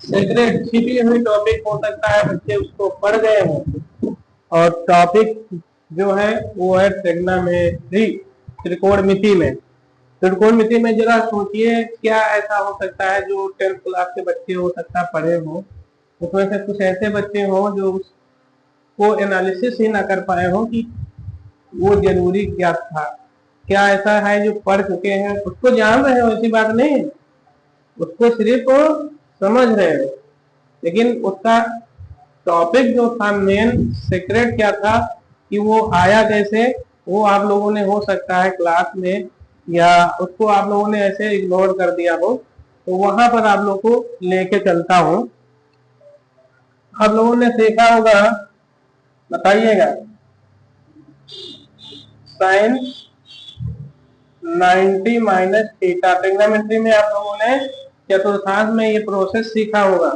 Secret छिपी हुई topic हो सकता है, बच्चे उसको पढ़ गए हों। और टॉपिक जो है वो है ट्रिग्नोमेट्री, त्रिकोणमिति में। त्रिकोणमिति में जरा सोचिए क्या ऐसा हो सकता है जो 10th क्लास के बच्चे हो सकता है पढ़े हो, उसमें से कुछ ऐसे बच्चे हो जो उसको एनालिसिस ही ना कर पाए हो कि वो जरूरी क्या था। क्या ऐसा है जो पढ़ चुके हैं उसको जान रहे हो, ऐसी बात नहीं, उसको सिर्फ समझ रहे हो, लेकिन उसका टॉपिक जो था मेन सीक्रेट क्या था कि वो आया कैसे, वो आप लोगों ने हो सकता है क्लास में या उसको आप लोगों ने ऐसे इग्नोर कर दिया हो। तो वहां पर आप लोग को लेके चलता हूं। आप लोगों ने सीखा होगा, बताइएगा, साइन 90 माइनस थीटा। ट्रिग्नोमेट्री में आप लोगों ने चतुर्थांश में ये प्रोसेस सीखा होगा।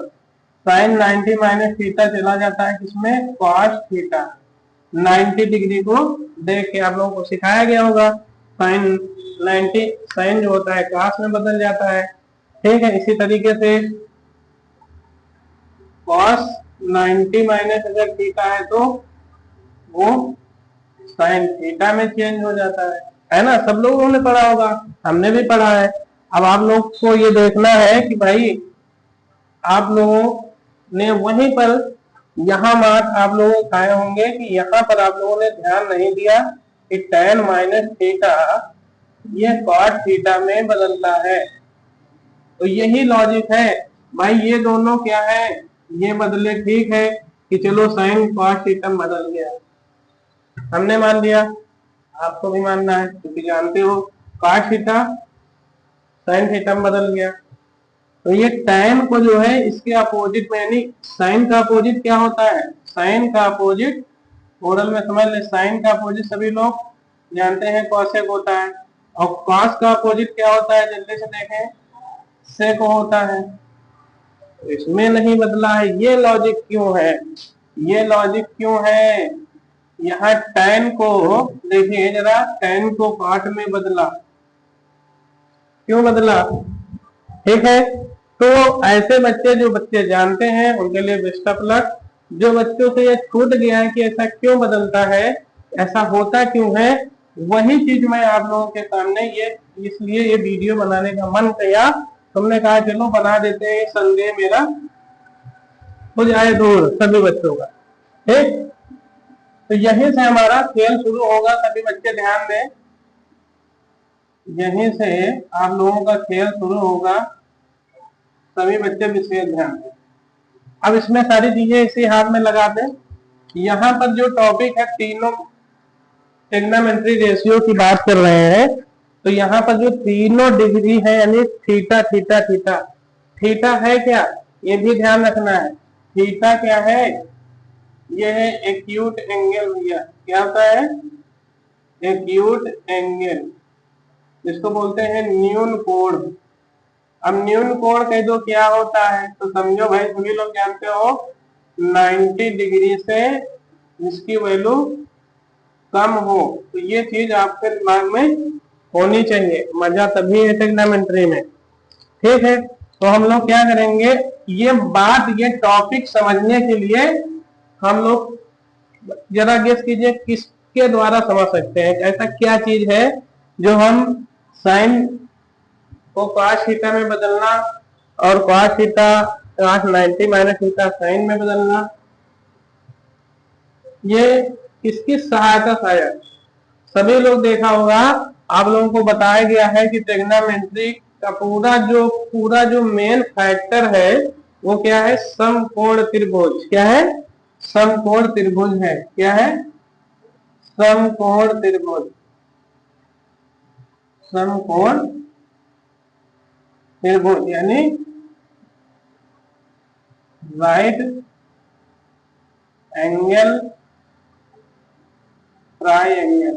साइन 90 माइनस थीटा चला जाता है किसमें, कॉस थीटा। 90 डिग्री को देख के आप लोगों को सिखाया गया होगा। साइन 90, साइन जो होता है कॉस में बदल जाता है, ठीक है। इसी तरीके से कॉस 90 माइनस अगर थीटा है तो वो साइन थीटा में चेंज हो जाता है ना। सब लोगों ने पढ़ा होगा, हमने भी पढ़ा है। अब आप लोग को ये देखना है कि भाई आप लोगों ने वहीं पर यहाँ मार्क आप लोग खाए होंगे कि यहाँ पर आप लोगों ने ध्यान नहीं दिया कि tan माइनस थीटा ये cot थीटा में बदलता है। तो यही लॉजिक है भाई, ये दोनों क्या है, ये बदले, ठीक है कि चलो साइन cot थीटा बदल गया, हमने मान लिया, आपको भी मानना है क्योंकि जानते हो cot थीटा साइन थीटा में बदल गया। तो ये tan को जो है इसके अपोजिट में, यानी साइन का अपोजिट क्या होता है, साइन का अपोजिट ओरल में समझ ले, साइन का अपोजिट सभी लोग जानते हैं कॉसेक होता है, और कॉस का अपोजिट क्या होता है, जल्दी से देखें, सेक होता है। तो इसमें नहीं बदला है, ये लॉजिक क्यों है, ये लॉजिक क्यों है। यहाँ tan को देखिए जरा, tan को cot में बदला, क्यों बदला, ठीक है। तो ऐसे बच्चे, जो बच्चे जानते हैं उनके लिए बेस्ट ऑफ लक। जो बच्चों से ये छूट गया है कि ऐसा क्यों बदलता है, ऐसा होता क्यों है, वही चीज मैं आप लोगों के सामने ये, इसलिए ये वीडियो बनाने का मन किया। तुमने कहा चलो बना देते हैं, संदेह मेरा हो जाए दूर सभी बच्चों का, ठीक। तो यहीं से हमारा खेल शुरू होगा, सभी बच्चे ध्यान दें, यहीं से आप लोगों का खेल शुरू होगा, सभी बच्चे विशेष ध्यान दें। अब इसमें सारी चीजें इसी हाथ में लगा दें। यहाँ पर जो टॉपिक है, तीनों ट्रिग्नोमेट्री रेशियो की बात कर रहे हैं, तो यहाँ पर जो तीनों डिग्री है, यानी थीटा थीटा थीटा, थीटा है क्या, ये भी ध्यान रखना है। थीटा क्या है, ये है एक्यूट एंगल भैया, क्या होता है, एक्यूट एंगल, जिसको बोलते हैं न्यून कोण। अब न्यून कोण कह दो क्या होता है, तो समझो भाई सभी लोग जानते हो 90 डिग्री से जिसकी वैल्यू कम हो, तो ये चीज आपके दिमाग में होनी चाहिए, मजा तभी है ट्रिग्नोमेट्री में, ठीक है। तो हम लोग क्या करेंगे, ये बात, ये टॉपिक समझने के लिए हम लोग जरा गेस कीजिए किसके द्वारा समझ सकते हैं, ऐसा क्या चीज है जो हम साइन को cos थीटा में बदलना और cos theta cos 90 minus theta sine में बदलना, ये किसकी सहायता से आया, सभी लोग देखा होगा। आप लोगों को बताया गया है कि ट्रिग्नोमेट्री का पूरा जो मेन फैक्टर है वो क्या है, समकोण त्रिभुज। क्या है, समकोण त्रिभुज है, क्या है, समकोण त्रिभुज, समकोण त्रिभुज यानी राइट एंगल ट्राइंगल,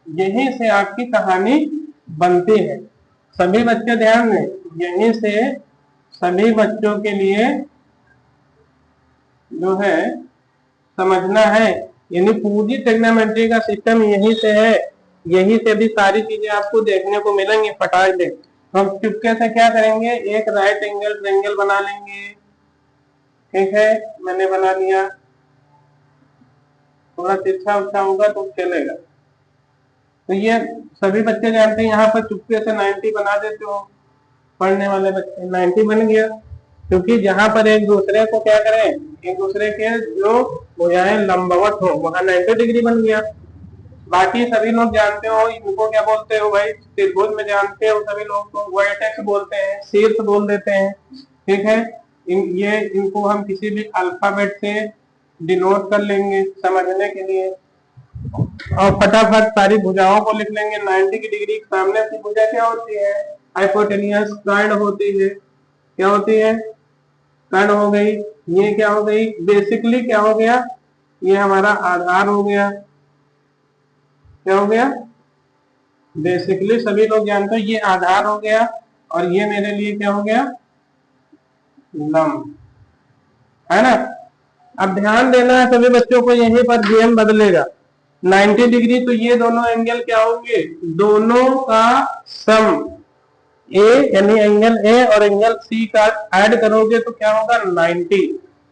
यहीं से आपकी कहानी बनती है। सभी बच्चे ध्यान दें, यहीं से सभी बच्चों के लिए जो है समझना है, यानी पूरी ट्रिग्नोमेट्री का सिस्टम यहीं से है, यहीं से भी सारी चीजें आपको देखने को मिलेंगी फटाक से। तो हम चुपके से क्या करेंगे, एक राइट एंगल ट्रायंगल बना लेंगे। ठीक है, मैंने बना लिया। थोड़ा तिरछा उच्छा होगा तो चलेगा। तो ये सभी बच्चे जानते हैं, यहाँ पर चुपके से 90 बना देते हो पढ़ने वाले बच्चे। 90 बन गया, क्योंकि जहां पर एक दूसरे को क्या करें, एक दूसरे के जो भुजाएं लंबवत हो वहां 90 डिग्री बन गया। बाकी सभी लोग जानते हो इनको क्या बोलते हो भाई, त्रिभुज में जानते हो सभी लोग को वर्टेक्स बोलते हैं, शीर्ष बोल देते हैं। ठीक है, इनको हम किसी भी अल्फाबेट से डिनोट कर लेंगे समझने के लिए, और फटाफट सारी भुजाओं को लिख लेंगे। 90 की डिग्री सामने की भुजा क्या होती है, हाइपोटेनियस कर्ण होती है। क्या होती है, कर्ण हो गई। ये क्या हो गई, बेसिकली क्या हो गया, ये हमारा आधार हो गया। क्या हो गया, बेसिकली सभी लोग जानते हैं ये आधार हो गया, और ये मेरे लिए क्या हो गया, लंब, है ना। अब ध्यान देना है सभी बच्चों को, यहीं पर गेम बदलेगा। 90 डिग्री तो ये दोनों एंगल क्या होंगे, दोनों का सम, ए यानी एंगल ए और एंगल सी का ऐड करोगे तो क्या होगा 90।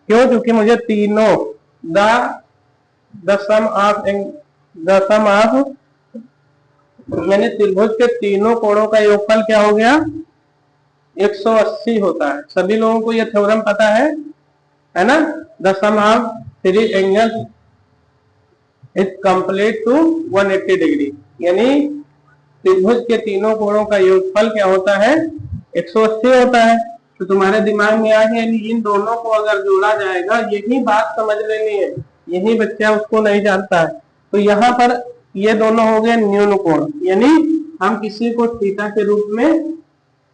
क्यों, क्योंकि मुझे तीनों द सम ऑफ मैंने त्रिभुज के तीनों कोणों का योगफल क्या हो गया 180 होता है। सभी लोगों को यह थ्योरम पता है ना। The sum of three angle is complete to 180 degree, यानी त्रिभुज के तीनों कोणों का योगफल क्या होता है 180 होता है। तो तुम्हारे दिमाग में आ गया, इन दोनों को अगर जोड़ा जाएगा, यही बात समझ लेनी है, यही बच्चा उसको नहीं जानता है। तो यहाँ पर ये दोनों हो गए न्यून कोण, यानी हम किसी को थीटा के रूप में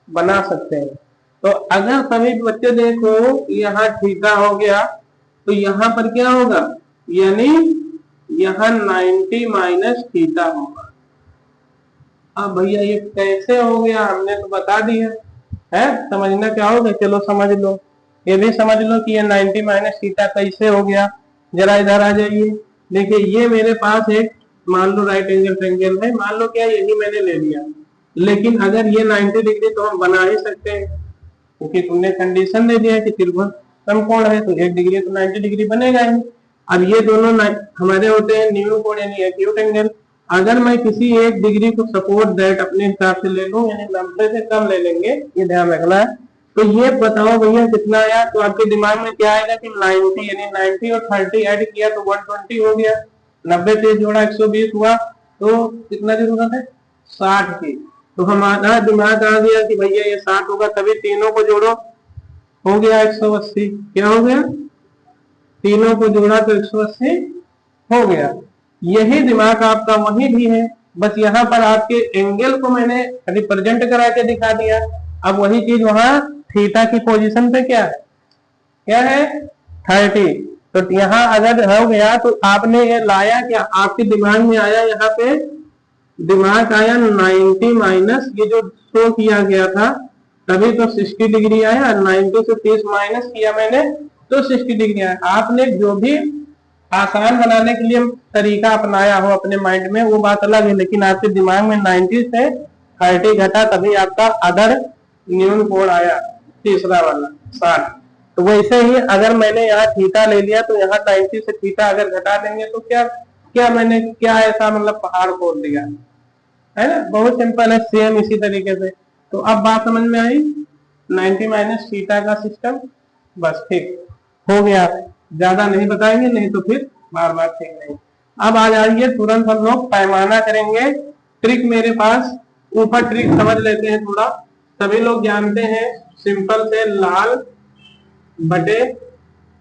बना सकते हैं। तो अगर सभी बच्चे देखो यहाँ थीटा हो गया, तो यहाँ पर क्या होगा, यानी यहाँ 90 माइनस थीटा होगा। अब भैया ये कैसे हो गया, हमने तो बता दिया है, समझना क्या होगा, चलो समझ लो, ये भी समझ लो कि ये 90 माइनस थीटा कैसे हो गया। जरा इधर आ जाइए, देखिए ये मेरे पास एक मान लो राइट एंगल ट्रायंगल है, मान लो क्या यही मैंने ले लिया, लेकिन अगर ये 90 डिग्री तो हम बना ही सकते हैं, क्योंकि तुमने कंडीशन दे दिया कि त्रिभुज समकोण है, तो 1 डिग्री तो 90 डिग्री बनेगा ही। अब ये दोनों हमारे होते हैं न्यून कोण यानी एक्यूट एंगल। अगर मैं किसी एक डिग्री को सपोर्ट दैट अपने हिसाब से ले लूं, यानी 90 से कम ले लेंगे, ये ध्यान रखना है। तो ये बताओ भैया कितना आया, तो आपके दिमाग में क्या आएगा कि 90 यानी 90 और 30 ऐड किया तो 120 हो गया, 90 से जोड़ा 120 हुआ, तो कितना जरूरत है 60 की। तो हमारा दिमाग आ गया कि भैया ये 60 होगा, तभी तीनों को जोड़ो, हो गया 180। क्या हो गया, तीनों को जोड़ा तो 180 हो गया। यही दिमाग आपका वही भी है, बस यहाँ पर आपके एंगल को मैंने रिप्रेजेंट करा के दिखा दिया। अब वही चीज वहां थीटा की पोजीशन पे क्या है 30। तो यहाँ अगर हो गया तो आपने ये लाया क्या, आपके दिमाग में आया, यहाँ पे दिमाग आया 90 माइनस ये जो शो किया गया था, तभी तो 60 डिग्री आया। 90 से 30 माइनस किया मैंने तो 60 डिग्री आया। आपने जो भी आसान बनाने के लिए तरीका अपनाया हो अपने माइंड में वो बात अलग है, लेकिन आपके दिमाग में 90 से 30 घटा तभी आपका अदर न्यून कोण आया, तीसरा वाला 60। तो वैसे ही अगर मैंने यहाँ थीटा ले लिया तो यहाँ 90 से थीटा अगर घटा देंगे तो क्या मैंने क्या ऐसा मतलब पहाड़ खोल दिया, है ना। बहुत सिंपल है, सेम इसी तरीके से। तो अब बात समझ में आई 90 माइनस थीटा का सिस्टम, बस ठीक हो गया। ज्यादा नहीं बताएंगे, नहीं तो फिर बार बार ठीक नहीं। अब आ जाइए तुरंत हम लोग पैमाना करेंगे। ट्रिक मेरे पास, ऊपर ट्रिक समझ लेते हैं थोड़ा। सभी लोग जानते हैं सिंपल से लाल बटे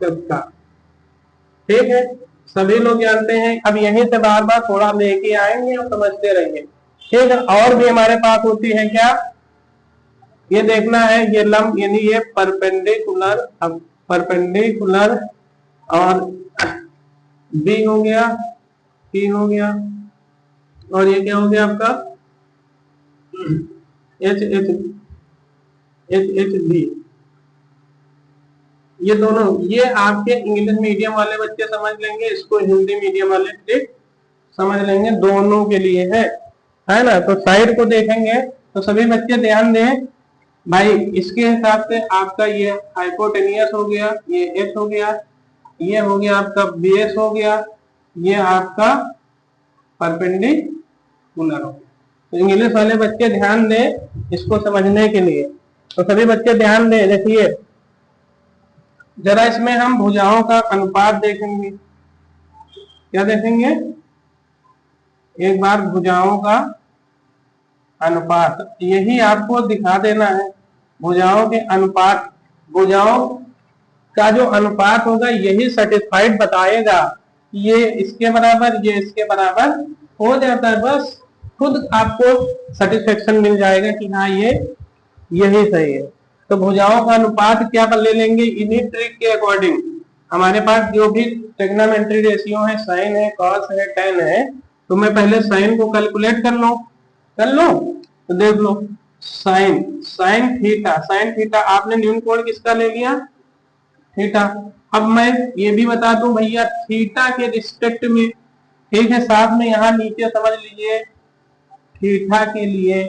कत्था, ठीक है, सभी लोग जानते हैं। अब यहीं से बार बार थोड़ा लेके आएंगे और समझते रहेंगे, ठीक है। और भी हमारे पास होती है क्या, ये देखना है, ये लंब यानी ये परपेंडिकुलर, अब परपेंडिकुलर और बी हो गया, सी हो गया, और ये क्या हो गया आपका H H H H B. ये दोनों, ये आपके इंग्लिश मीडियम वाले बच्चे समझ लेंगे, इसको हिंदी मीडियम वाले ट्रिक समझ लेंगे, दोनों के लिए है ना। तो साइड को देखेंगे तो सभी बच्चे ध्यान दें भाई, इसके हिसाब से आपका ये हाइपोटेनियस हो गया, ये एच हो गया, ये हो गया आपका बेस हो गया, ये आपका परपेंडिकुलर हो गया। तो इंग्लिश वाले बच्चे ध्यान दें इसको समझने के लिए। तो सभी बच्चे ध्यान दें, देखिए जरा इसमें हम भुजाओं का अनुपात देखेंगे। क्या देखेंगे? एक बार भुजाओं का अनुपात, यही आपको दिखा देना है। भुजाओं के अनुपात, भुजाओं का जो अनुपात होगा यही सर्टिफाइड बताएगा ये इसके बराबर, ये इसके बराबर हो जाता है। बस खुद आपको सेटिस्फेक्शन मिल जाएगा कि हाँ ये यही सही है। तो भुजाओं का अनुपात क्या ले लेंगे? इन्हीं ट्रिक के अकॉर्डिंग हमारे पास जो भी ट्रिग्नोमेट्री रेशियो है, साइन है, कॉस है, टेन है, तो मैं पहले साइन को कैलकुलेट कर लो। तो देख लो, साइन थीटा आपने न्यून कोण किसका ले लिया? थीटा। अब मैं ये भी बता दूं भैया थीटा के रिस्पेक्ट में, ठीक है, साथ में यहां नीचे समझ लीजिए थीटा के लिए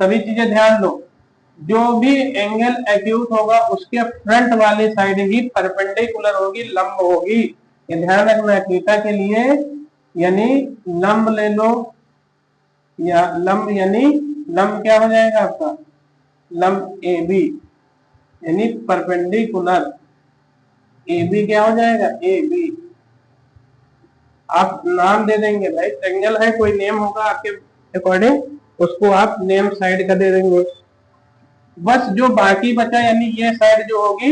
सभी चीजें ध्यान दो। जो भी एंगल एक्यूट होगा उसके फ्रंट वाली साइड ही परपेंडिकुलर होगी, लंब होगी। ये ध्यान रखना है। थीटा के लिए यानी लंब ले लो, या लंब यानी लंब क्या हो जाएगा आपका? लंब ए बी यानी परपेंडिकुलर ए बी क्या हो जाएगा? A B. आप नाम दे देंगे भाई, ट्रायंगल है कोई नेम होगा आपके अकॉर्डिंग, उसको आप नेम साइड का दे देंगे। बस जो बाकी बचा यानी ये साइड जो होगी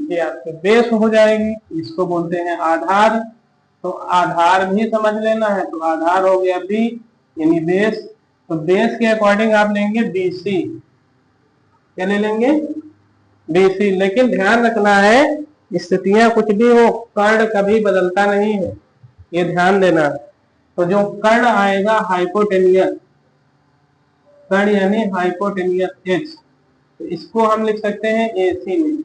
ये आपके बेस हो जाएगी, इसको बोलते हैं आधार। तो आधार भी समझ लेना है, तो आधार हो गया बी यानी बेस। तो बेस के अकॉर्डिंग आप लेंगे बीसी। क्या ले लेंगे? बीसी। लेकिन ध्यान रखना है स्थितियां कुछ भी हो, कर्ण कभी बदलता नहीं है, ये ध्यान देना है। तो जो कर्ण आएगा हाइपोटेनियस, कर्ण यानी हाइपोटेनियस एच, तो इसको हम लिख सकते हैं एसी में।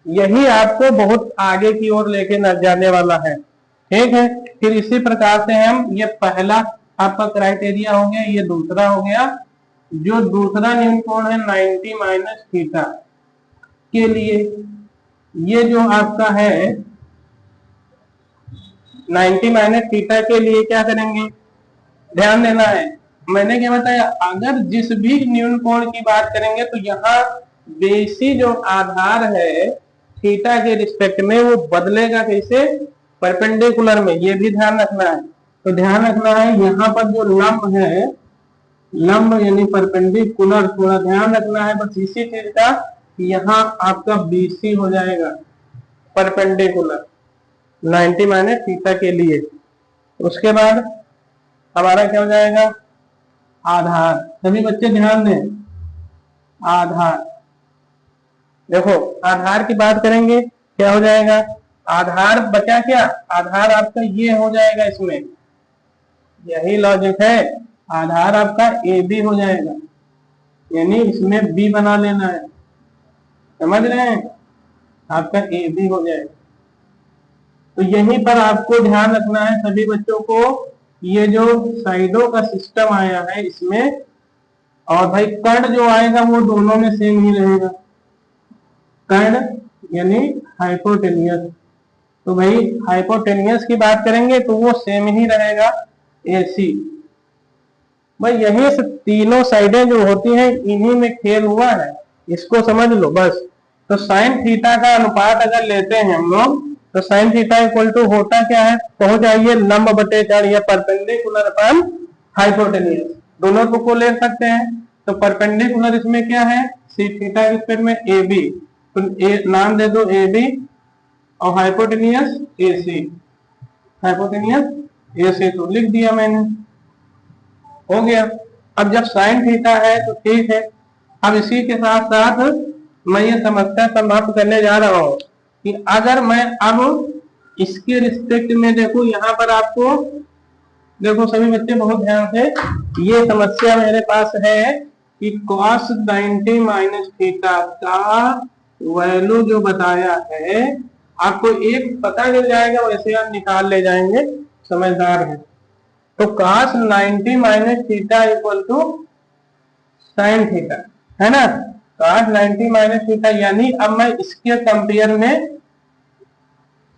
यही आपको बहुत आगे की ओर लेके न जाने वाला है, ठीक है। फिर इसी प्रकार से हम, ये पहला आपका क्राइटेरिया हो गया, ये दूसरा हो गया। जो दूसरा न्यून कोण है 90 माइनस थीटा के लिए, ये जो आपका है 90 माइनस थीटा के लिए क्या करेंगे? ध्यान देना है, मैंने क्या बताया, अगर जिस भी न्यून कोण की बात करेंगे तो यहाँ बेसी जो आधार है थीटा के रिस्पेक्ट में वो बदलेगा कैसे? परपेंडिकुलर में। ये भी ध्यान रखना है। तो ध्यान रखना है यहाँ पर जो लंब है, लंब यानी परपेंडिकुलर, थोड़ा ध्यान रखना है बस इसी चीज का, यहाँ आपका बीसी हो जाएगा परपेंडिकुलर 90 माइनस थीटा के लिए। उसके बाद हमारा क्या हो जाएगा? आधार। सभी बच्चे ध्यान दें, आधार। देखो आधार की बात करेंगे क्या हो जाएगा? आधार बचा क्या? आधार आपका ये हो जाएगा, इसमें यही लॉजिक है। आधार आपका ए बी हो जाएगा, यानी इसमें बी बना लेना है, समझ रहे हैं? आपका ए बी हो जाएगा। तो यहीं पर आपको ध्यान रखना है सभी बच्चों को, ये जो साइडों का सिस्टम आया है इसमें, और भाई कर्ण जो आएगा वो दोनों में सेम ही रहेगा, कर्ण यानी हाइपोटेनियस। तो भाई हाइपोटेनियस की बात करेंगे तो वो सेम ही रहेगा एसी। भाई यही से तीनों साइडें जो होती हैं इन्हीं में खेल हुआ है, इसको समझ लो बस। तो साइन थीटा का अनुपात अगर लेते हैं हम लोग, तो साइन थीटा इक्वल टू होता क्या है? पहुंच आइए लंब बटे कर्ण या परपेंडिकुलर अपॉन हाइपोटेनियस, दोनों को ले सकते हैं। तो परपेंडिकुलर इसमें क्या है? सी थीटा के रिस्पेक्ट में ए बी, तो नाम दे दो ए बी, और हाइपोटेनियस ए सी, हाइपोटेनियस ए सी, तो लिख दिया मैंने, हो गया। अब जब साइन थीटा है तो ठीक है। अब इसी के साथ साथ मैं ये समस्या समाप्त करने जा रहा हूं कि अगर मैं अब इसके रिस्पेक्ट में देखो, यहाँ पर आपको देखो सभी बच्चे बहुत ध्यान से, ये समस्या मेरे पास है कि cos 90 माइनस थीटा का वैल्यू जो बताया है, आपको एक पता चल जाएगा, वैसे आप निकाल ले जाएंगे, समझदार है। तो cos 90 minus theta equal to sine theta, है ना। cos 90 माइनस थीटा, यानी अब मैं इसके कंपेयर में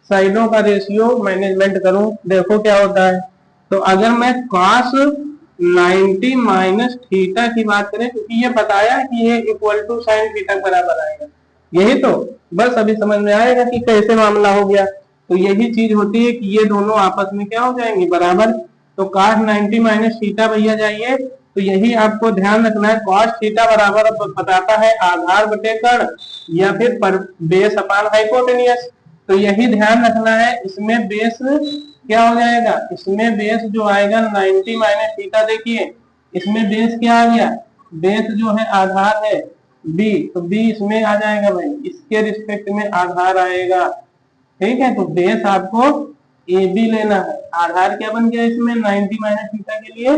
साइडों का रेशियो मैनेजमेंट करूं, देखो क्या होता है। तो अगर मैं cos 90 माइनस थीटा की बात करें, क्योंकि ये बताया कि ये इक्वल टू साइन थीटा बराबर आएगा, यही तो बस अभी समझ में आएगा कि कैसे मामला हो गया। तो यही चीज होती है कि ये दोनों आपस में क्या हो जाएंगे, बराबर। तो cos 90 माइनस थीटा भैया जाइए, तो यही आपको ध्यान रखना है। cos थीटा बराबर बताता है आधार बटे कर्ण या फिर बेस अपान हाइपोटेनियस। तो यही ध्यान रखना है। इसमें बेस क्या हो जाएगा, इसमें बेस जो आएगा 90 माइनस थीटा, देखिए इसमें बेस क्या आ गया, बेस जो है आधार है b, तो b इसमें आ जाएगा भाई, इसके रिस्पेक्ट में आधार आएगा, ठीक है। तो बेस आपको ab लेना है, आधार क्या बन गया इसमें 90 माइनस थीटा के लिए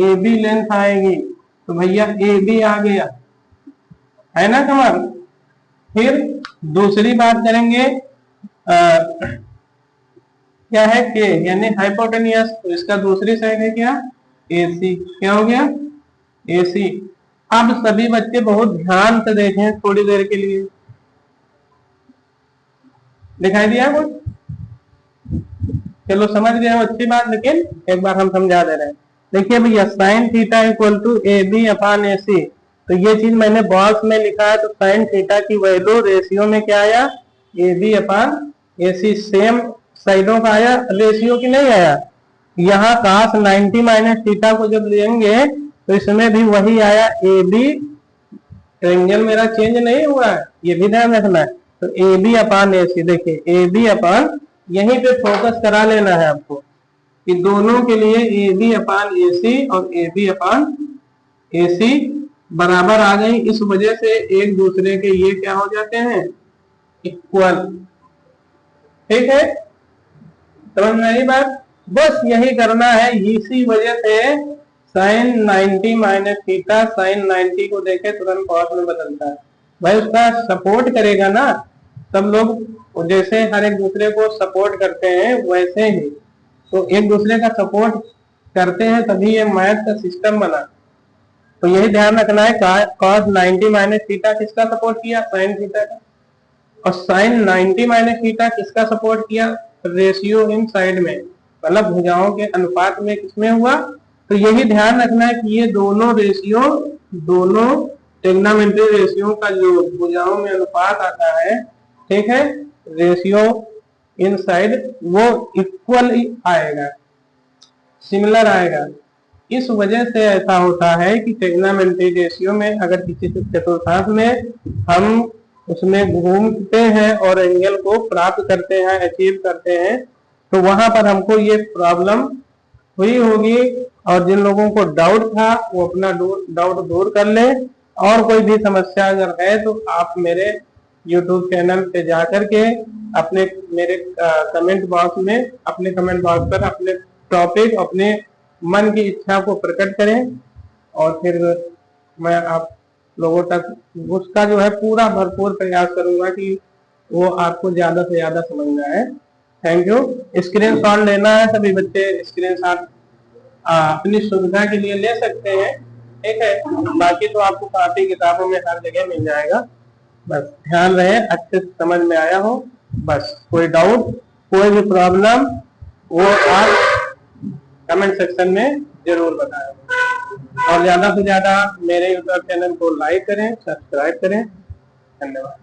ab लेंथ आएगी, तो भैया ab आ गया, है ना कमल। फिर दूसरी बात करेंगे, क्या है के, यानी हाइपोटेनियस। तो इसका दूसरी साइड है क्या, AC, क्या हो गया AC। अब सभी बच्चे बहुत ध्यान से देखें थोड़ी देर के लिए, दिखाई दिया कुछ, चलो समझ गए हो, अच्छी बात। लेकिन एक बार हम समझा दे रहे हैं। देखिए भैया sine theta equal to AB upon AC, तो ये चीज मैंने बॉक्स में लिखा है। तो साइन थीटा की वैल्यू रेशियो में क्या आया, AB अपान AC, सेम साइडों का आया, रेशियो की नहीं आया। यहाँ cos 90 माइनस थीटा को जब लेंगे तो इसमें भी वही आया AB, एंगल मेरा चेंज नहीं हुआ है, ये भी ध्यान रखना है। तो AB अपान AC, देखिए AB अपान, यहीं पे फोकस करा लेना है आपको कि दोनों के लिए AB अपान AC और AB अपान AC बराबर आ गई। इस वजह से एक दूसरे के ये क्या हो जाते हैं, इक्वल, ठीक है। समझ में आई बात, बस यही करना है। इसी वजह से साइन 90 माइनस थीटा, साइन 90 को देखे तुरंत कॉस में बदलता है भाई, उसका सपोर्ट करेगा ना। सब लोग जैसे हर एक दूसरे को सपोर्ट करते हैं वैसे ही, तो एक दूसरे का सपोर्ट करते हैं तभी ये मैथ का सिस्टम बना। तो यही ध्यान रखना है, cos 90 माइनस थीटा किसका सपोर्ट किया, साइन थीटा का, और साइन 90 माइनस थीटा किसका सपोर्ट किया, रेशियो इन साइड में, मतलब भुजाओं के अनुपात में किसमें हुआ। तो यही ध्यान रखना है कि ये दोनों रेशियो, दोनों ट्रिग्नोमेट्री रेशियो का जो भुजाओं में अनुपात आता है, ठीक है, रेशियो इन साइड वो इक्वल आएगा, सिमिलर आएगा। इस वजह से ऐसा होता है कि ट्रिग्नोमेट्री रेशियो में अगर किसी चतुर्थांश में हम उसमें घूमते हैं और एंगल को प्राप्त करते हैं, अचीव करते हैं, तो वहां पर हमको ये प्रॉब्लम हुई होगी। और जिन लोगों को डाउट था वो अपना डाउट दूर कर ले, और कोई भी समस्या अगर है तो आप मेरे YouTube चैनल पे जा करके अपने मेरे कमेंट बॉक्स में, अपने कमेंट बॉक्स पर अपने टॉपिक, अपने मन की इच्छा को प्रकट करें, और फिर मैं आप लोगों तक उसका जो है पूरा भरपूर प्रयास करूंगा कि वो आपको ज्यादा से ज्यादा समझ में आए। Thank you. स्क्रीनशॉट लेना है सभी बच्चे, स्क्रीनशॉट अपनी सुविधा के लिए ले सकते हैं, ठीक है। बाकी तो आपको काफी किताबों में हर जगह मिल जाएगा, बस ध्यान रहे अच्छे से समझ में आया हो। बस कोई डाउट, कोई भी प्रॉब्लम, वो आप कमेंट सेक्शन में जरूर बताएं, और ज्यादा से ज्यादा मेरे यूट्यूब चैनल को लाइक करें, सब्सक्राइब करें। धन्यवाद।